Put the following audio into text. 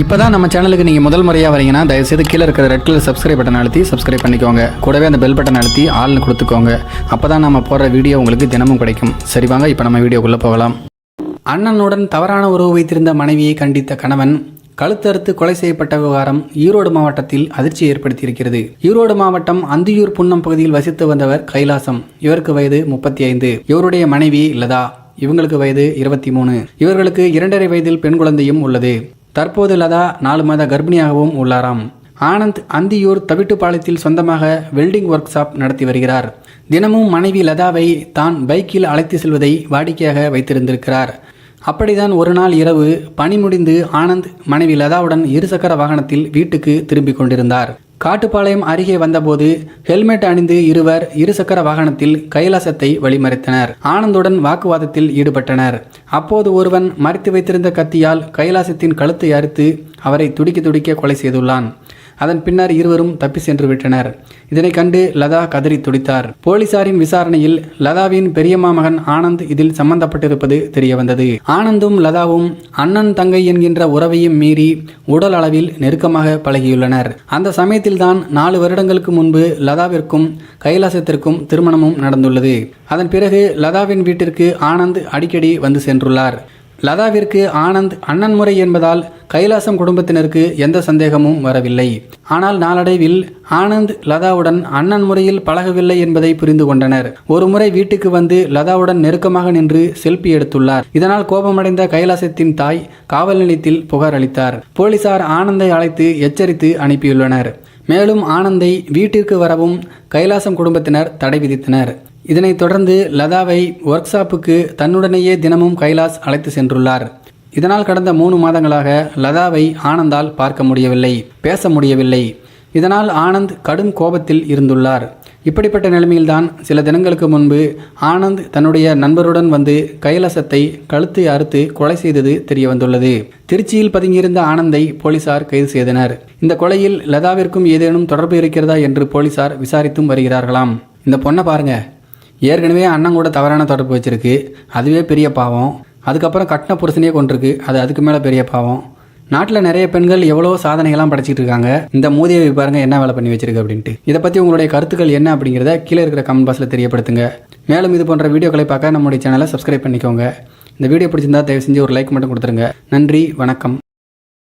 இப்போதான் நம்ம சேனலுக்கு நீங்கள் முதல் முறையாக வரீங்கன்னா தயவுசெய்து கீழே இருக்கிற ரெட் கலர் சப்ஸ்கிரைப் பட்டன் அழுத்தி சப்ஸ்கிரைப் பண்ணிக்கோங்க. கூடவே அந்த பெல் பட்டன் அழுத்தி ஆள்னு கொடுத்துக்கோங்க. அப்போ தான் நம்ம போடுற வீடியோ உங்களுக்கு தினமும் கிடைக்கும். சரி வாங்க இப்போ நம்ம வீடியோக்குள்ளே போகலாம். அண்ணனுடன் தவறான உறவு வைத்திருந்த மனைவியை கண்டித்த கணவன் கழுத்தறுத்து கொலை செய்யப்பட்ட விவகாரம் ஈரோடு மாவட்டத்தில் அதிர்ச்சி ஏற்படுத்தியிருக்கிறது. ஈரோடு மாவட்டம் அந்தியூர் புன்னம் பகுதியில் வசித்து வந்தவர் கைலாசம். இவருக்கு வயது 35. இவருடைய மனைவி லதா. இவங்களுக்கு வயது 23. இவர்களுக்கு 2.5 வயதில் பெண் குழந்தையும் உள்ளது. தற்போது லதா 4 மாத கர்ப்பிணியாகவும் உள்ளாராம். ஆனந்த் அந்தியூர் தவிட்டுப்பாளையத்தில் சொந்தமாக வெல்டிங் ஒர்க் ஷாப் நடத்தி வருகிறார். தினமும் மனைவி லதாவை தான் பைக்கில் அழைத்து செல்வதை வாடிக்கையாக வைத்திருந்திருக்கிறார். அப்படிதான் ஒரு நாள் இரவு பணி முடிந்து ஆனந்த் மனைவி லதாவுடன் இருசக்கர வாகனத்தில் வீட்டுக்கு திரும்பிக் கொண்டிருந்தார். காட்டுப்பாளையம் அருகே வந்தபோது ஹெல்மெட் அணிந்து இருவர் இருசக்கர வாகனத்தில் கைலாசத்தை வழிமறித்தனர். ஆனந்துடன் வாக்குவாதத்தில் ஈடுபட்டனர். அப்போது ஒருவன் மறைத்து வைத்திருந்த கத்தியால் கைலாசத்தின் கழுத்தை அறுத்து அவரை துடிக்க துடிக்க கொலை செய்துள்ளான். அதன் பின்னர் இருவரும் தப்பி சென்று விட்டனர். இதனை கண்டு லதா கதறி துடித்தார். போலீசாரின் விசாரணையில் லதாவின் பெரியம்மா மகன் ஆனந்த் இதில் சம்பந்தப்பட்டிருப்பது தெரியவந்தது. ஆனந்தும் லதாவும் அண்ணன் தங்கை என்கின்ற உறவையும் மீறி உடல் அளவில் நெருக்கமாக பழகியுள்ளனர். அந்த சமயத்தில்தான் 4 வருடங்களுக்கு முன்பு லதாவிற்கும் கைலாசத்திற்கும் திருமணமும் நடந்துள்ளது. அதன் பிறகு லதாவின் வீட்டிற்கு ஆனந்த் அடிக்கடி வந்து சென்றுள்ளார். லதாவிற்கு ஆனந்த் அண்ணன் முறை என்பதால் கைலாசம் குடும்பத்தினருக்கு எந்த சந்தேகமும் வரவில்லை. ஆனால் நாளடைவில் ஆனந்த் லதாவுடன் அண்ணன் முறையில் பழகவில்லை என்பதை புரிந்து கொண்டனர். ஒரு முறை வீட்டுக்கு வந்து லதாவுடன் நெருக்கமாக நின்று செல்ஃபி எடுத்துள்ளார். இதனால் கோபமடைந்த கைலாசத்தின் தாய் காவல் நிலையத்தில் புகார் அளித்தார். போலீசார் ஆனந்தை அழைத்து எச்சரித்து அனுப்பியுள்ளனர். மேலும் ஆனந்தை வீட்டிற்கு வரவும் கைலாசம் குடும்பத்தினர் தடை விதித்தனர். இதனைத் தொடர்ந்து லதாவை ஒர்க் ஷாப்புக்கு தன்னுடனேயே தினமும் கைலாஸ் அழைத்து சென்றுள்ளார். இதனால் கடந்த 3 மாதங்களாக லதாவை ஆனந்தால் பார்க்க முடியவில்லை, பேச முடியவில்லை. இதனால் ஆனந்த் கடும் கோபத்தில் இருந்துள்ளார். இப்படிப்பட்ட நிலைமையில்தான் சில தினங்களுக்கு முன்பு ஆனந்த் தன்னுடைய நண்பருடன் வந்து கைலாசத்தை கழுத்தை அறுத்து கொலை செய்தது தெரிய வந்துள்ளது. திருச்சியில் பதுங்கியிருந்த ஆனந்தை போலீசார் கைது செய்தனர். இந்த கொலையில் லதாவிற்கும் ஏதேனும் தொடர்பு இருக்கிறதா என்று போலீசார் விசாரித்தும் வருகிறார்களாம். இந்த பொண்ணை பாருங்க, ஏற்கனவே அண்ணன் கூட தவறான தொடர்பு வச்சிருக்கு, அதுவே பெரிய பாவம். அதுக்கப்புறம் கட்டின புருஷனையே கொண்டிருக்கு, அதுக்கு மேலே பெரிய பாவம். நாட்டில் நிறைய பெண்கள் எவ்வளோ சாதனைகள்லாம் படைச்சிட்டு இருக்காங்க. இந்த மூதியை பாருங்க என்ன வேலை பண்ணி வச்சிருக்கு அப்படின்ட்டு. இதை பற்றி உங்களுடைய கருத்துக்கள் என்ன அப்படிங்கிறத கீழே இருக்கிற கமெண்ட் பாக்ஸில் தெரியப்படுத்துங்க. மேலும் இது போன்ற வீடியோக்களை பார்க்க நம்முடைய சேனலை சப்ஸ்கிரைப் பண்ணிக்கோங்க. இந்த வீடியோ பிடிச்சிருந்தா தயவு செஞ்சு ஒரு லைக் மட்டும் கொடுத்துருங்க. நன்றி, வணக்கம்.